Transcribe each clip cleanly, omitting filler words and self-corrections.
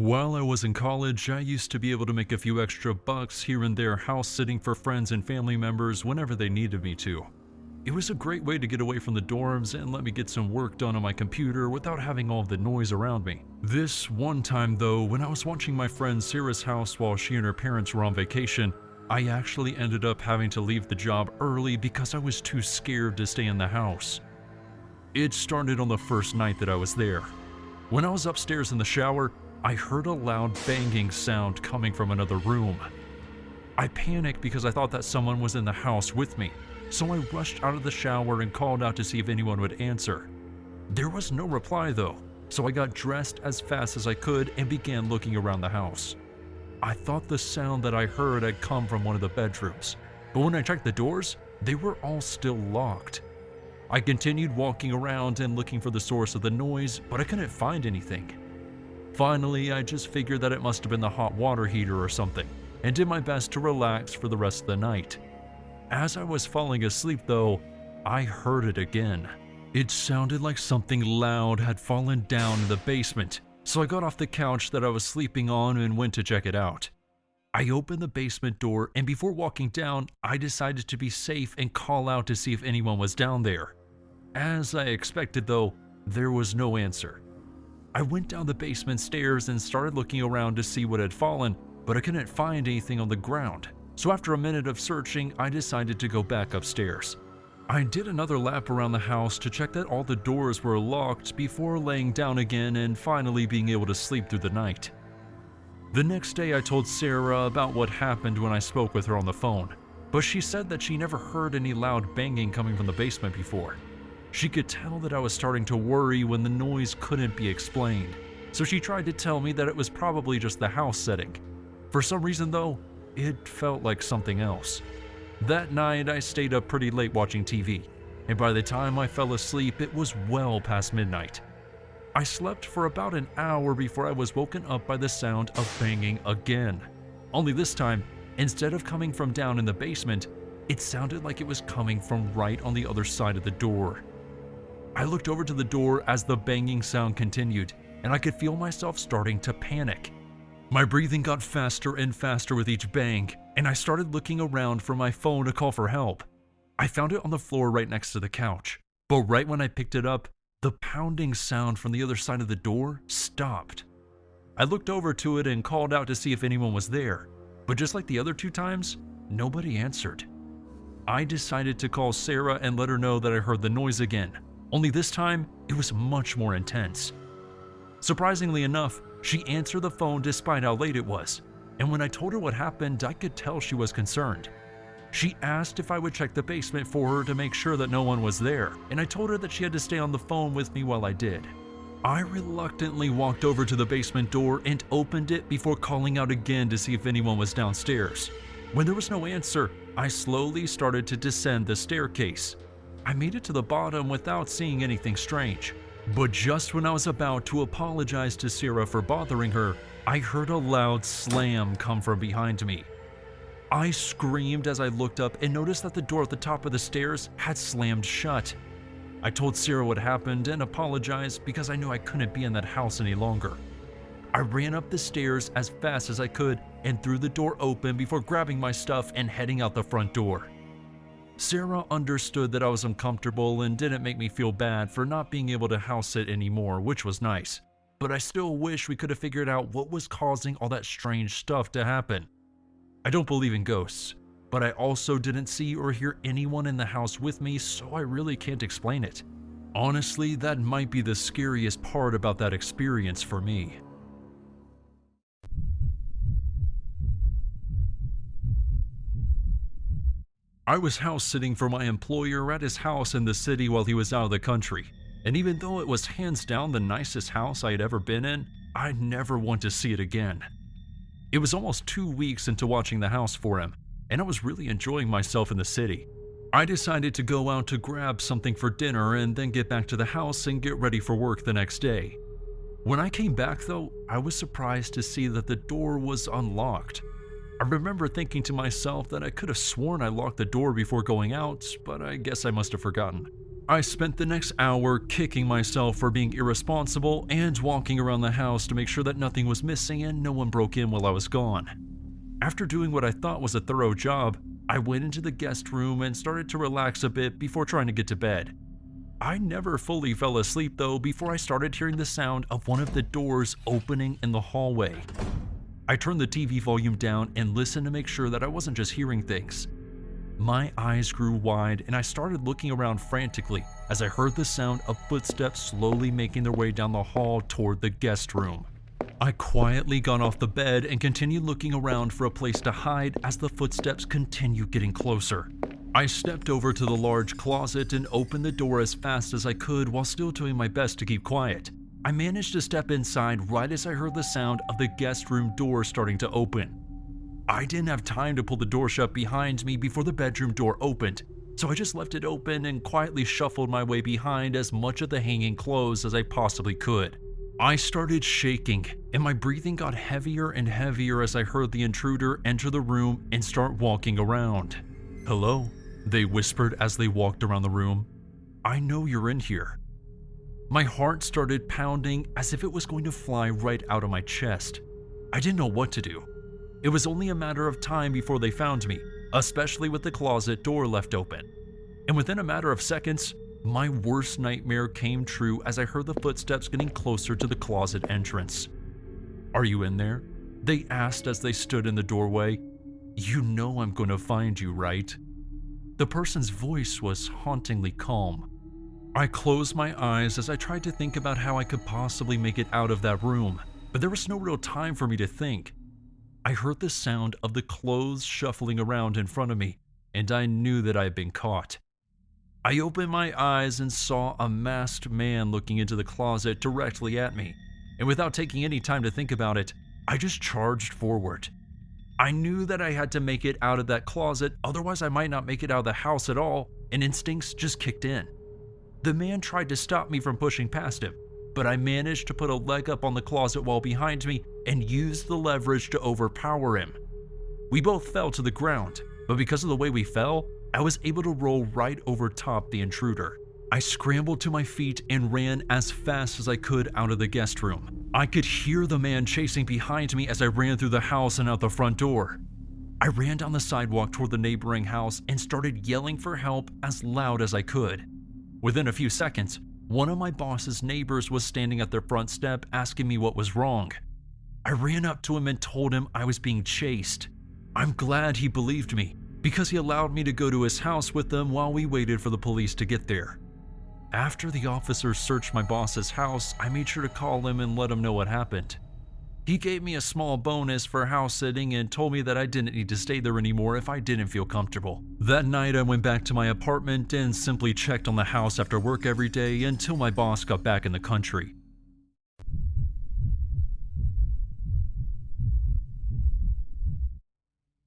While I was in college, I used to be able to make a few extra bucks here and there house sitting for friends and family members whenever they needed me to. It was a great way to get away from the dorms and let me get some work done on my computer without having all of the noise around me. This one time though, when I was watching my friend Sarah's house while she and her parents were on vacation, I actually ended up having to leave the job early because I was too scared to stay in the house. It started on the first night that I was there. When I was upstairs in the shower, I heard a loud banging sound coming from another room. I panicked because I thought that someone was in the house with me, so I rushed out of the shower and called out to see if anyone would answer. There was no reply though, so I got dressed as fast as I could and began looking around the house. I thought the sound that I heard had come from one of the bedrooms, but when I checked the doors, they were all still locked. I continued walking around and looking for the source of the noise, but I couldn't find anything. Finally, I just figured that it must have been the hot water heater or something, and did my best to relax for the rest of the night. As I was falling asleep though, I heard it again. It sounded like something loud had fallen down in the basement, so I got off the couch that I was sleeping on and went to check it out. I opened the basement door, and before walking down, I decided to be safe and call out to see if anyone was down there. As I expected though, there was no answer. I went down the basement stairs and started looking around to see what had fallen, but I couldn't find anything on the ground. So after a minute of searching, I decided to go back upstairs. I did another lap around the house to check that all the doors were locked before laying down again and finally being able to sleep through the night. The next day I told Sarah about what happened when I spoke with her on the phone, but she said that she never heard any loud banging coming from the basement before. She could tell that I was starting to worry when the noise couldn't be explained, so she tried to tell me that it was probably just the house setting. For some reason though, it felt like something else. That night I stayed up pretty late watching TV, and by the time I fell asleep it was well past midnight. I slept for about an hour before I was woken up by the sound of banging again. Only this time, instead of coming from down in the basement, it sounded like it was coming from right on the other side of the door. I looked over to the door as the banging sound continued, and I could feel myself starting to panic. My breathing got faster and faster with each bang, and I started looking around for my phone to call for help. I found it on the floor right next to the couch, but right when I picked it up, the pounding sound from the other side of the door stopped. I looked over to it and called out to see if anyone was there, but just like the other two times, nobody answered. I decided to call Sarah and let her know that I heard the noise again. Only this time, it was much more intense. Surprisingly enough, she answered the phone despite how late it was, and when I told her what happened, I could tell she was concerned. She asked if I would check the basement for her to make sure that no one was there, and I told her that she had to stay on the phone with me while I did. I reluctantly walked over to the basement door and opened it before calling out again to see if anyone was downstairs. When there was no answer, I slowly started to descend the staircase. I made it to the bottom without seeing anything strange, but just when I was about to apologize to Sarah for bothering her, I heard a loud slam come from behind me. I screamed as I looked up and noticed that the door at the top of the stairs had slammed shut. I told Sarah what happened and apologized because I knew I couldn't be in that house any longer. I ran up the stairs as fast as I could and threw the door open before grabbing my stuff and heading out the front door. Sarah understood that I was uncomfortable and didn't make me feel bad for not being able to house sit anymore, which was nice. But I still wish we could have figured out what was causing all that strange stuff to happen. I don't believe in ghosts, but I also didn't see or hear anyone in the house with me, so I really can't explain it. Honestly, that might be the scariest part about that experience for me. I was house sitting for my employer at his house in the city while he was out of the country, and even though it was hands down the nicest house I had ever been in, I'd never want to see it again. It was almost 2 weeks into watching the house for him, and I was really enjoying myself in the city. I decided to go out to grab something for dinner and then get back to the house and get ready for work the next day. When I came back though, I was surprised to see that the door was unlocked. I remember thinking to myself that I could have sworn I locked the door before going out, but I guess I must have forgotten. I spent the next hour kicking myself for being irresponsible and walking around the house to make sure that nothing was missing and no one broke in while I was gone. After doing what I thought was a thorough job, I went into the guest room and started to relax a bit before trying to get to bed. I never fully fell asleep though before I started hearing the sound of one of the doors opening in the hallway. I turned the TV volume down and listened to make sure that I wasn't just hearing things. My eyes grew wide and I started looking around frantically as I heard the sound of footsteps slowly making their way down the hall toward the guest room. I quietly got off the bed and continued looking around for a place to hide as the footsteps continued getting closer. I stepped over to the large closet and opened the door as fast as I could while still doing my best to keep quiet. I managed to step inside right as I heard the sound of the guest room door starting to open. I didn't have time to pull the door shut behind me before the bedroom door opened, so I just left it open and quietly shuffled my way behind as much of the hanging clothes as I possibly could. I started shaking, and my breathing got heavier and heavier as I heard the intruder enter the room and start walking around. "Hello," they whispered as they walked around the room. "I know you're in here." My heart started pounding as if it was going to fly right out of my chest. I didn't know what to do. It was only a matter of time before they found me, especially with the closet door left open. And within a matter of seconds, my worst nightmare came true as I heard the footsteps getting closer to the closet entrance. "Are you in there?" they asked as they stood in the doorway. "You know I'm going to find you, right?" The person's voice was hauntingly calm. I closed my eyes as I tried to think about how I could possibly make it out of that room, but there was no real time for me to think. I heard the sound of the clothes shuffling around in front of me, and I knew that I had been caught. I opened my eyes and saw a masked man looking into the closet directly at me, and without taking any time to think about it, I just charged forward. I knew that I had to make it out of that closet, otherwise I might not make it out of the house at all, and instincts just kicked in. The man tried to stop me from pushing past him, but I managed to put a leg up on the closet wall behind me and used the leverage to overpower him. We both fell to the ground, but because of the way we fell, I was able to roll right over top the intruder. I scrambled to my feet and ran as fast as I could out of the guest room. I could hear the man chasing behind me as I ran through the house and out the front door. I ran down the sidewalk toward the neighboring house and started yelling for help as loud as I could. Within a few seconds, one of my boss's neighbors was standing at their front step asking me what was wrong. I ran up to him and told him I was being chased. I'm glad he believed me, because he allowed me to go to his house with them while we waited for the police to get there. After the officers searched my boss's house, I made sure to call him and let him know what happened. He gave me a small bonus for house sitting and told me that I didn't need to stay there anymore if I didn't feel comfortable. That night I went back to my apartment and simply checked on the house after work every day until my boss got back in the country.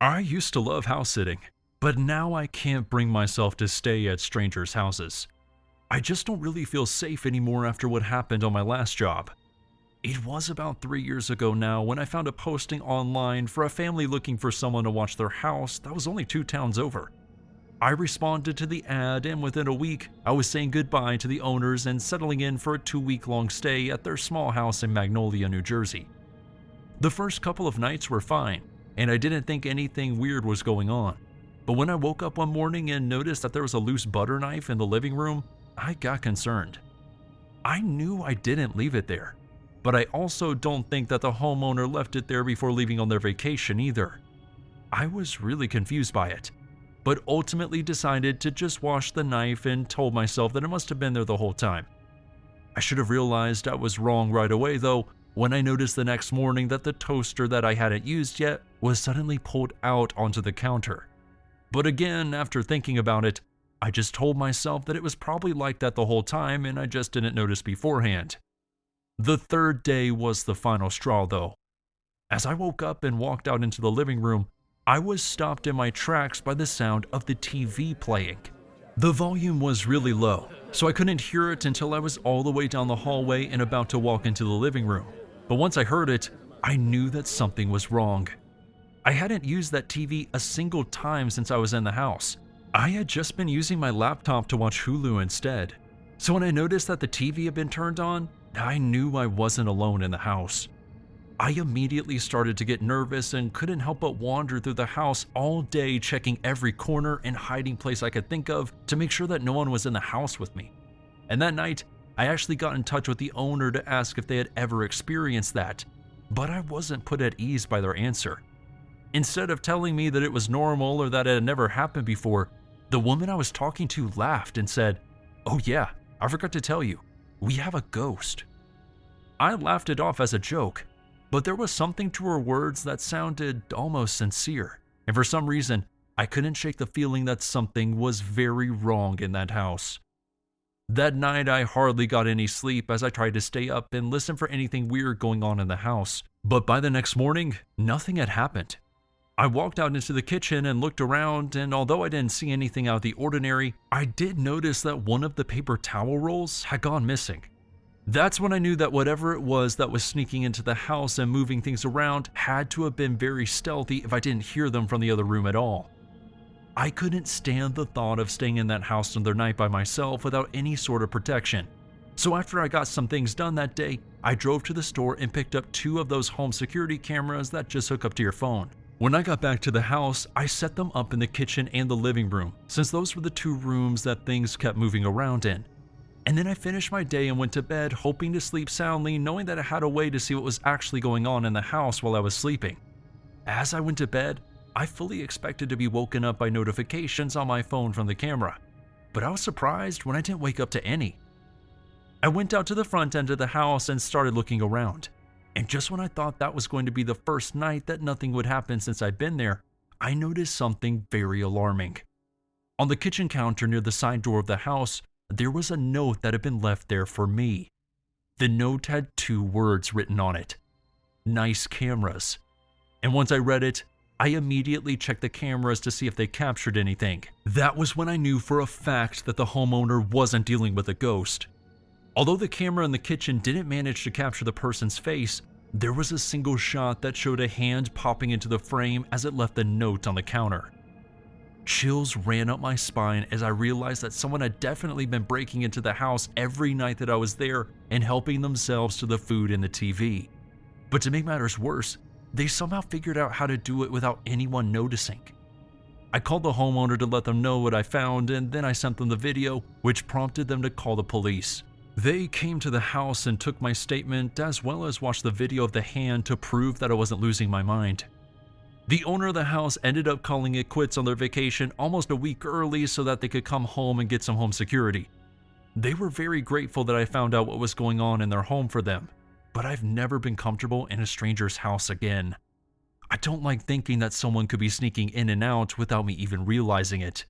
I used to love house sitting, but now I can't bring myself to stay at strangers' houses. I just don't really feel safe anymore after what happened on my last job. It was about 3 years ago now when I found a posting online for a family looking for someone to watch their house that was only 2 towns over. I responded to the ad, and within a week, I was saying goodbye to the owners and settling in for a 2-week-long stay at their small house in Magnolia, New Jersey. The first couple of nights were fine, and I didn't think anything weird was going on. But when I woke up one morning and noticed that there was a loose butter knife in the living room, I got concerned. I knew I didn't leave it there, but I also don't think that the homeowner left it there before leaving on their vacation either. I was really confused by it, but ultimately decided to just wash the knife and told myself that it must have been there the whole time. I should have realized I was wrong right away though, when I noticed the next morning that the toaster that I hadn't used yet was suddenly pulled out onto the counter. But again, after thinking about it, I just told myself that it was probably like that the whole time and I just didn't notice beforehand. The third day was the final straw though. As I woke up and walked out into the living room, I was stopped in my tracks by the sound of the TV playing. The volume was really low, so I couldn't hear it until I was all the way down the hallway and about to walk into the living room. But once I heard it, I knew that something was wrong. I hadn't used that TV a single time since I was in the house, I had just been using my laptop to watch Hulu instead, so when I noticed that the TV had been turned on, I knew I wasn't alone in the house. I immediately started to get nervous and couldn't help but wander through the house all day, checking every corner and hiding place I could think of to make sure that no one was in the house with me. And that night, I actually got in touch with the owner to ask if they had ever experienced that, but I wasn't put at ease by their answer. Instead of telling me that it was normal or that it had never happened before, the woman I was talking to laughed and said, "Oh yeah, I forgot to tell you, we have a ghost." I laughed it off as a joke, but there was something to her words that sounded almost sincere, and for some reason, I couldn't shake the feeling that something was very wrong in that house. That night, I hardly got any sleep as I tried to stay up and listen for anything weird going on in the house, but by the next morning, nothing had happened. I walked out into the kitchen and looked around, and although I didn't see anything out of the ordinary, I did notice that one of the paper towel rolls had gone missing. That's when I knew that whatever it was that was sneaking into the house and moving things around had to have been very stealthy if I didn't hear them from the other room at all. I couldn't stand the thought of staying in that house another night by myself without any sort of protection. So after I got some things done that day, I drove to the store and picked up 2 of those home security cameras that just hook up to your phone. When I got back to the house, I set them up in the kitchen and the living room, since those were the 2 rooms that things kept moving around in. And then I finished my day and went to bed, hoping to sleep soundly, knowing that I had a way to see what was actually going on in the house while I was sleeping. As I went to bed, I fully expected to be woken up by notifications on my phone from the camera, but I was surprised when I didn't wake up to any. I went out to the front end of the house and started looking around, and just when I thought that was going to be the first night that nothing would happen since I'd been there, I noticed something very alarming. On the kitchen counter near the side door of the house, there was a note that had been left there for me. The note had 2 words written on it: "Nice cameras." And once I read it, I immediately checked the cameras to see if they captured anything. That was when I knew for a fact that the homeowner wasn't dealing with a ghost. Although the camera in the kitchen didn't manage to capture the person's face, there was a single shot that showed a hand popping into the frame as it left the note on the counter. Chills ran up my spine as I realized that someone had definitely been breaking into the house every night that I was there and helping themselves to the food and the TV. But to make matters worse, they somehow figured out how to do it without anyone noticing. I called the homeowner to let them know what I found, and then I sent them the video, which prompted them to call the police. They came to the house and took my statement as well as watched the video of the hand to prove that I wasn't losing my mind. The owner of the house ended up calling it quits on their vacation almost a week early so that they could come home and get some home security. They were very grateful that I found out what was going on in their home for them, but I've never been comfortable in a stranger's house again. I don't like thinking that someone could be sneaking in and out without me even realizing it.